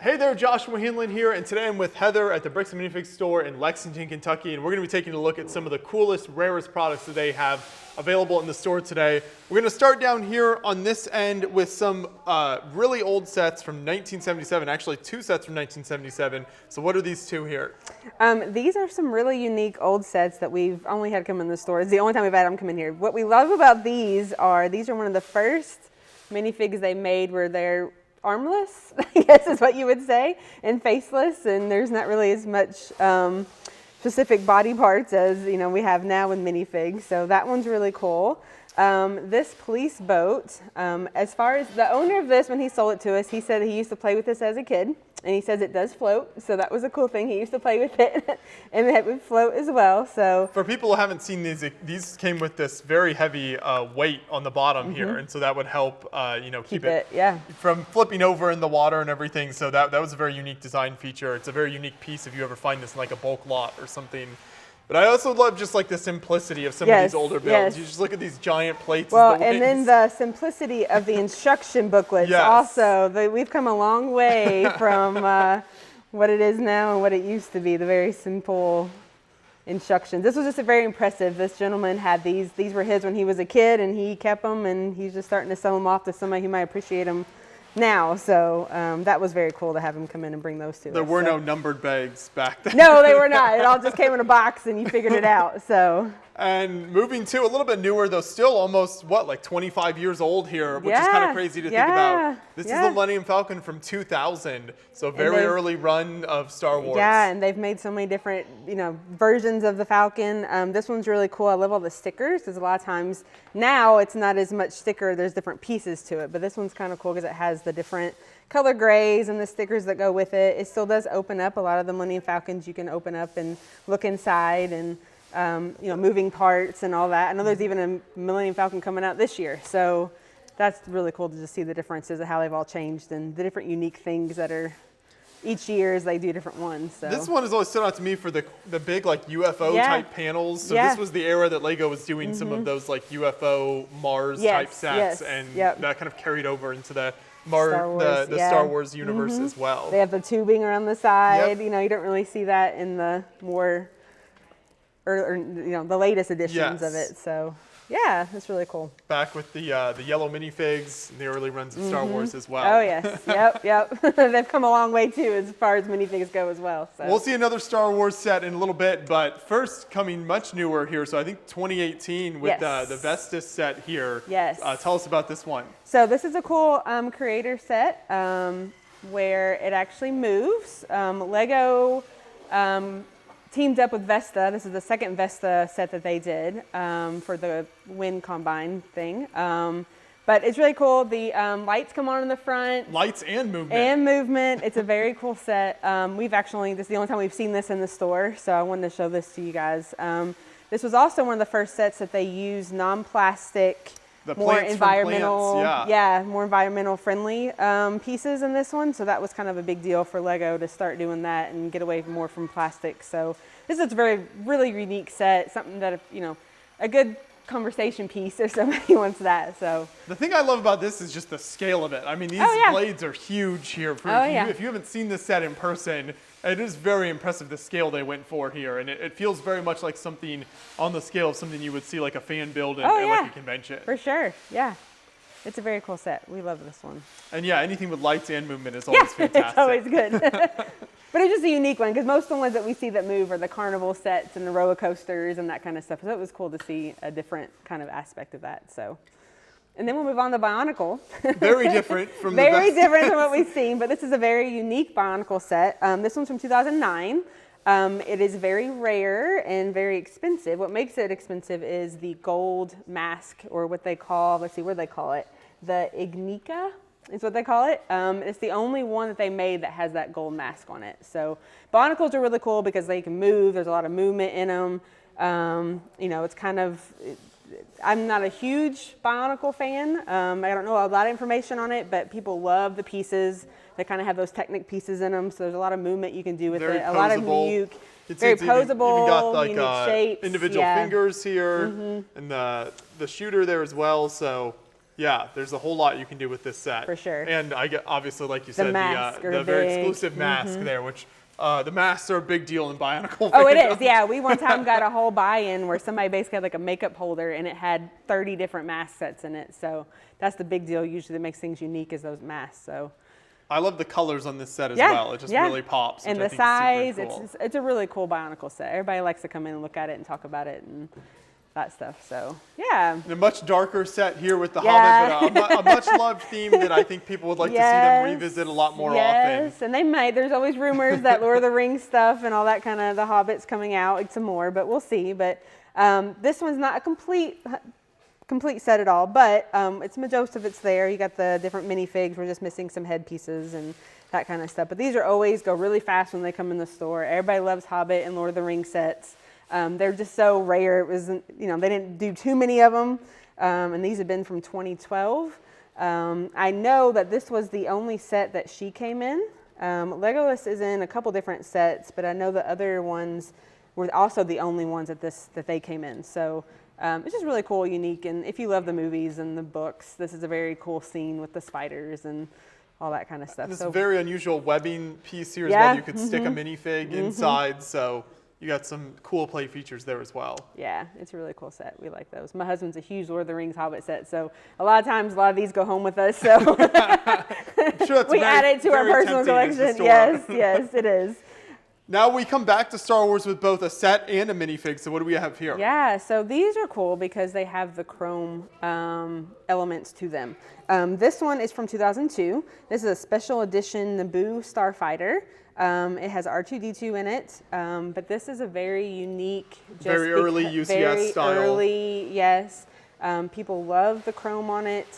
Hey there, Joshua Hinland here, and today I'm with Heather at the Bricks and Minifigs store in Lexington, Kentucky, and we're going to be taking a look at some of the coolest, rarest products that they have available in the store today. We're going to start down here on this end with some really old sets from 1977, actually two sets from 1977. So what are these two here? These are some really unique old sets that we've only had come in the store. It's the only time we've had them come in here. What we love about these are one of the first minifigs they made where they're armless, I guess is what you would say, and faceless, and there's not really as much specific body parts as we have now with minifigs. So that one's really cool. This police boat, as far as the owner of this, when he sold it to us, he said he used to play with this as a kid, and he says it does float, so that was a cool thing. He used to play with it, and it would float as well. So for people who haven't seen these came with this very heavy weight on the bottom here, and so that would help keep it from flipping over in the water and everything. So that was a very unique design feature. It's a very unique piece if you ever find this in like a bulk lot or something. But I also love just like the simplicity of some of these older builds. You just look at these giant plates. Well, and then the simplicity of the instruction booklets also. We've come a long way from what it is now and what it used to be, the very simple instructions. This was just very impressive. This gentleman had these. These were his when he was a kid, and he kept them, and he's just starting to sell them off to somebody who might appreciate them now. So that was very cool to have him come in and bring those to us. There were no numbered bags back then. No, they were not. It all just came in a box and you figured it out. So. And moving to a little bit newer, though still almost, like 25 years old here, which is kind of crazy to think about. This is the Millennium Falcon from 2000, so very early run of Star Wars. Yeah, and they've made so many different, versions of the Falcon. This one's really cool. I love all the stickers, because a lot of times now it's not as much sticker, there's different pieces to it, but this one's kind of cool because it has the different color grays and the stickers that go with it. It still does open up. A lot of the Millennium Falcons you can open up and look inside and moving parts and all that. I know there's even a Millennium Falcon coming out this year. So that's really cool to just see the differences of how they've all changed and the different unique things that are each year as they do different ones. So. This one has always stood out to me for the big like UFO type panels. So this was the era that Lego was doing some of those like UFO Mars type sets, and that kind of carried over into the Star Wars universe as well. They have the tubing around the side. You don't really see that in the more the latest editions of it. So yeah, it's really cool. Back with the yellow minifigs, the early runs of Star Wars as well. Oh yes, yep. They've come a long way too as far as minifigs go as well. So. We'll see another Star Wars set in a little bit, but first coming much newer here. So I think 2018 with the Vestas set here. Yes. Tell us about this one. So this is a cool creator set where it actually moves. Lego teamed up with Vesta. This is the second Vesta set that they did for the Wind Combine thing. But it's really cool. The lights come on in the front. Lights and movement. It's a very cool set. This is the only time we've seen this in the store, so I wanted to show this to you guys. This was also one of the first sets that they used non-plastic, more environmental, more environmental friendly pieces in this one. So that was kind of a big deal for Lego to start doing that and get away more from plastic. So this is a really unique set, something that, a good conversation piece if somebody wants that. So the thing I love about this is just the scale of it. I mean, these blades are huge here. If you haven't seen this set in person, it is very impressive the scale they went for here, and it feels very much like something on the scale of something you would see like a fan build at like a convention. For sure, yeah. It's a very cool set. We love this one. And anything with lights and movement is always fantastic. It's always good. But it's just a unique one because most of the ones that we see that move are the carnival sets and the roller coasters and that kind of stuff. So it was cool to see a different kind of aspect of that. So. And then we'll move on to bionicle. Very different from very different from what we've seen, but this is a very unique bionicle set. This one's from 2009. It is very rare and very expensive. What makes it expensive is the gold mask, or what they call, let's see, what do they call it? The Ignica is what they call it. It's the only one that they made that has that gold mask on it. So bionicles are really cool because they can move. There's a lot of movement in them. It's kind of... I'm not a huge bionicle fan. I don't know a lot of information on it, but people love the pieces. They kind of have those Technic pieces in them, so there's a lot of movement you can do with it. A lot of very posable, even got like unique shapes. Individual fingers here, and the shooter there as well. So Yeah, there's a whole lot you can do with this set. For sure. And I get, obviously, like you said, the the very big, exclusive mask there, which the masks are a big deal in bionicle. Oh, it is. Yeah, we one time got a whole buy-in where somebody basically had like a makeup holder and it had 30 different mask sets in it. So that's the big deal usually that makes things unique is those masks. So I love the colors on this set as well. It just really pops. And the size, it's a really cool bionicle set. Everybody likes to come in and look at it and talk about it and that stuff. So yeah. A much darker set here with the Hobbit, but a much loved theme that I think people would like to see them revisit a lot more often. Yes, and they might. There's always rumors that Lord of the Rings stuff and all that kind of the Hobbit's coming out, like some more, but we'll see. But this one's not a complete set at all, but it's most of it's there. You got the different minifigs. We're just missing some headpieces and that kind of stuff. But these are always go really fast when they come in the store. Everybody loves Hobbit and Lord of the Rings sets. They're just so rare. It wasn't, they didn't do too many of them. And these have been from 2012. I know that this was the only set that she came in. Legolas is in a couple different sets, but I know the other ones were also the only ones that they came in. So it's just really cool, unique. And if you love the movies and the books, this is a very cool scene with the spiders and all that kind of stuff. This very unusual webbing piece here as well. You could stick a minifig inside. So you got some cool play features there as well. Yeah, it's a really cool set. We like those. My husband's a huge Lord of the Rings Hobbit set, so a lot of these go home with us. So I'm sure we add it to our personal collection. Yes, it is. Now we come back to Star Wars with both a set and a minifig. So what do we have here? Yeah, so these are cool because they have the chrome elements to them. This one is from 2002. This is a special edition Naboo Starfighter. It has R2-D2 in it, but this is a very unique, very early UCS style. Very early, yes. People love the chrome on it,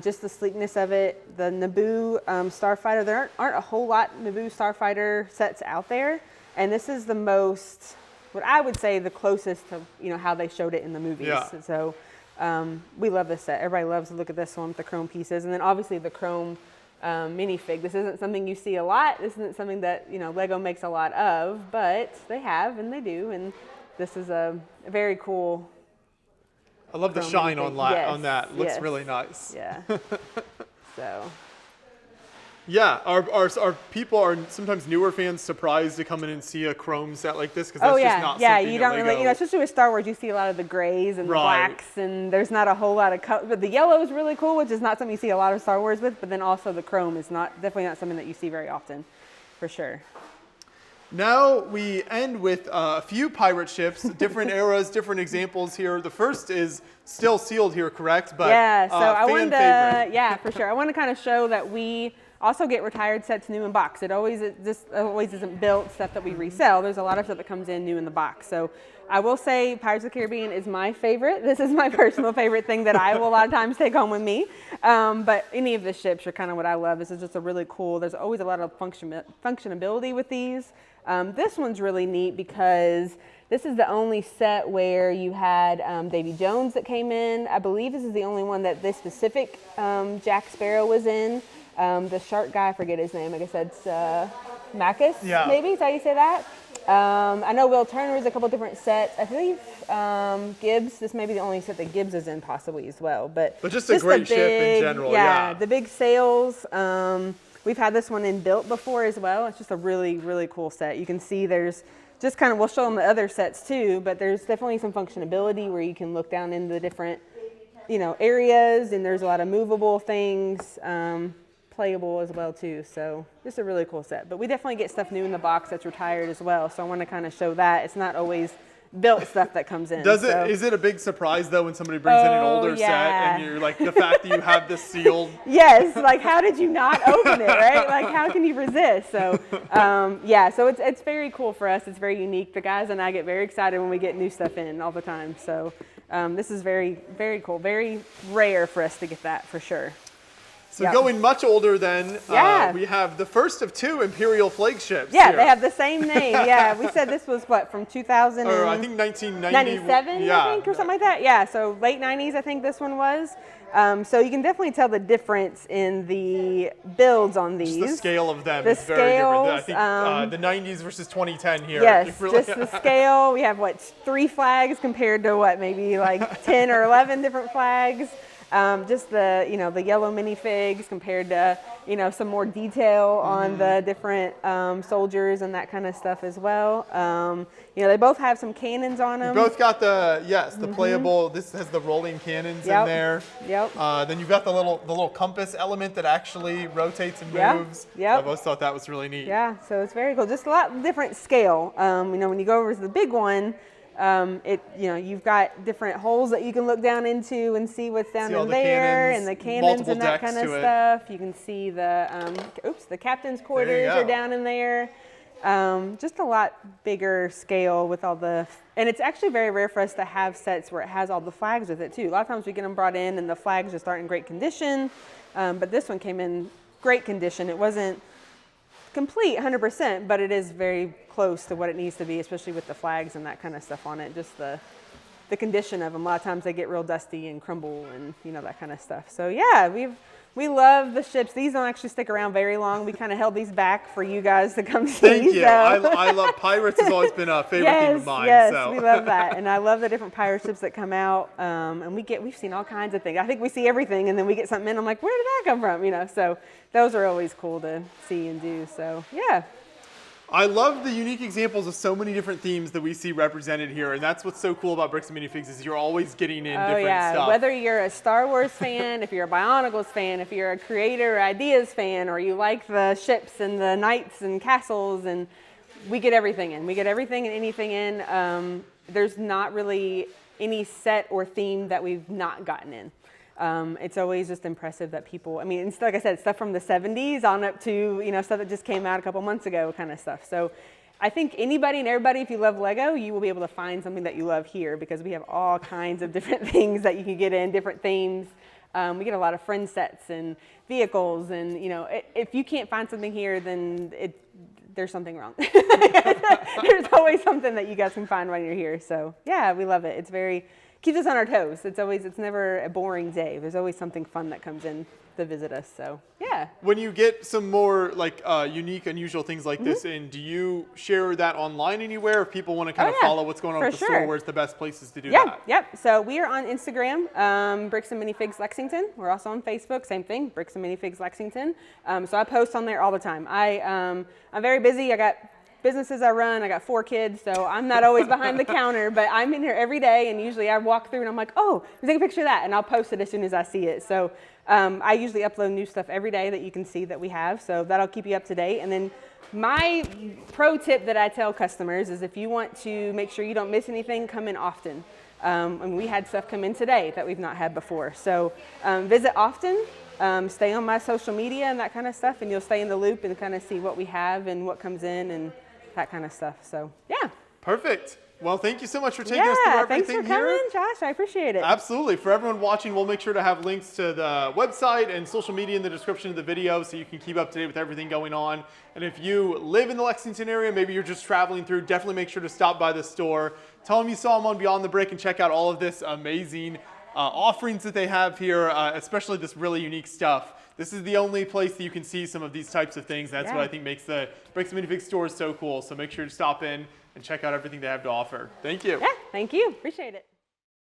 just the sleekness of it. The Naboo Starfighter, there aren't a whole lot Naboo Starfighter sets out there, and this is the most, what I would say, the closest to how they showed it in the movies. Yeah. So we love this set. Everybody loves to look at this one with the chrome pieces, and then obviously the chrome minifig. This isn't something you see a lot. This isn't something that Lego makes a lot of, but they have and they do, and this is a very cool. I love the shine on that. Looks really nice. Yeah. So. Yeah, our people are sometimes newer fans surprised to come in and see a chrome set like this because that's just not something you don't really, especially with Star Wars, you see a lot of the grays and the blacks, and there's not a whole lot of color. But the yellow is really cool, which is not something you see a lot of Star Wars with. But then also the chrome is definitely not something that you see very often, for sure. Now we end with a few pirate ships, different eras, different examples here. The first is still sealed here, correct? But yeah, so I wanted to, favorite. for sure. I want to kind of show that we also get retired sets new in box. It always isn't built stuff that we resell. There's a lot of stuff that comes in new in the box. So I will say Pirates of the Caribbean is my favorite. This is my personal favorite thing that I will a lot of times take home with me. But any of the ships are kind of what I love. This is just a really cool, there's always a lot of functionability with these. This one's really neat because this is the only set where you had Davy Jones that came in. I believe this is the only one that this specific Jack Sparrow was in. The shark guy, I forget his name. Like I said, it's Macus, maybe is how you say that. I know Will Turner's a couple different sets. I believe Gibbs, this may be the only set that Gibbs is in possibly as well. But just a great ship in general. Yeah, the big sails. We've had this one in built before as well. It's just a really, really cool set. You can see there's just kind of, we'll show them the other sets too, but there's definitely some functionability where you can look down into the different, areas, and there's a lot of movable things. Playable as well too, so just a really cool set. But we definitely get stuff new in the box that's retired as well, so I want to kind of show that it's not always built stuff that comes in. Is it a big surprise though when somebody brings in an older set and you're like, the fact that you have this sealed? Yes, like how did you not open it, right? Like how can you resist? So so it's very cool for us. It's very unique. The guys and I get very excited when we get new stuff in all the time. So this is very, very cool. Very rare for us to get that for sure. So going much older than, we have the first of two Imperial flagships. Yeah, here. They have the same name. Yeah, we said this was what, from 2000? Or I think 1997, I think, or something like that. Yeah, so late 90s, I think this one was. So you can definitely tell the difference in the builds on these. Just the scale of them is very different. I think the 90s versus 2010 here. Yes, just the scale. We have, 3 flags compared to maybe like 10 or 11 different flags. Just the, the yellow minifigs compared to, some more detail on the different soldiers and that kind of stuff as well. They both have some cannons on them. You both got the playable. This has the rolling cannons in there. Yep. Then you've got the little compass element that actually rotates and moves. Yep. I both thought that was really neat. Yeah, so it's very cool. Just a lot different scale. When you go over to the big one, you've got different holes that you can look down into and see what's down in there, and the cannons and that kind of stuff. You can see the captain's quarters are down in there. Just a lot bigger scale with all the, and it's actually very rare for us to have sets where it has all the flags with it too. A lot of times we get them brought in and the flags just aren't in great condition, but this one came in great condition. It wasn't complete 100%, but it is very close to what it needs to be, especially with the flags and that kind of stuff on it. Just the condition of them. A lot of times they get real dusty and crumble and that kind of stuff. So yeah, we love the ships. These don't actually stick around very long. We kind of held these back for you guys to come see. Thank you. So. I love pirates. Has always been a favorite theme of mine. Yes, so. We love that, and I love the different pirate ships that come out. And we've seen all kinds of things. I think we see everything, and then we get something in. I'm like, where did that come from? So those are always cool to see and do. So yeah. I love the unique examples of so many different themes that we see represented here, and that's what's so cool about Bricks and Minifigs is you're always getting in different stuff. Whether you're a Star Wars fan, if you're a Bionicles fan, if you're a Creator Ideas fan, or you like the ships and the knights and castles, and we get everything in. We get everything and anything in. There's not really any set or theme that we've not gotten in. It's always just impressive that people, it's like I said, stuff from the 70s on up to, stuff that just came out a couple months ago kind of stuff. So I think anybody and everybody, if you love Lego, you will be able to find something that you love here because we have all kinds of different things that you can get in, different themes. We get a lot of friend sets and vehicles and, if you can't find something here, then there's something wrong. There's always something that you guys can find when you're here. So yeah, we love it. Keeps us on our toes. It's never a boring day. There's always something fun that comes in to visit us. So yeah. When you get some more unique, unusual things like this in, do you share that online anywhere? If people want to kind of follow what's going on with the store, where's the best places to do that? Yep. So we are on Instagram, Bricks and Minifigs Lexington. We're also on Facebook, same thing, Bricks and Minifigs Lexington. So I post on there all the time. I'm very busy. I got businesses I run. I got 4 kids, so I'm not always behind the counter, but I'm in here every day, and usually I walk through and I'm like, oh, take a picture of that, and I'll post it as soon as I see it. So I usually upload new stuff every day that you can see that we have, so that'll keep you up to date. And then my pro tip that I tell customers is if you want to make sure you don't miss anything, come in often. And we had stuff come in today that we've not had before. So visit often. Stay on my social media and that kind of stuff, and you'll stay in the loop and kind of see what we have and what comes in and that kind of stuff. So yeah. Perfect. Well, thank you so much for taking us through everything here. Thanks for coming, Josh. I appreciate it. Absolutely. For everyone watching, we'll make sure to have links to the website and social media in the description of the video so you can keep up to date with everything going on. And if you live in the Lexington area, maybe you're just traveling through, definitely make sure to stop by the store. Tell them you saw them on Beyond the Brick and check out all of this amazing offerings that they have here, especially this really unique stuff. This is the only place that you can see some of these types of things. That's what I think makes the Bricks and Minifigs stores so cool. So make sure to stop in and check out everything they have to offer. Thank you. Yeah, thank you. Appreciate it.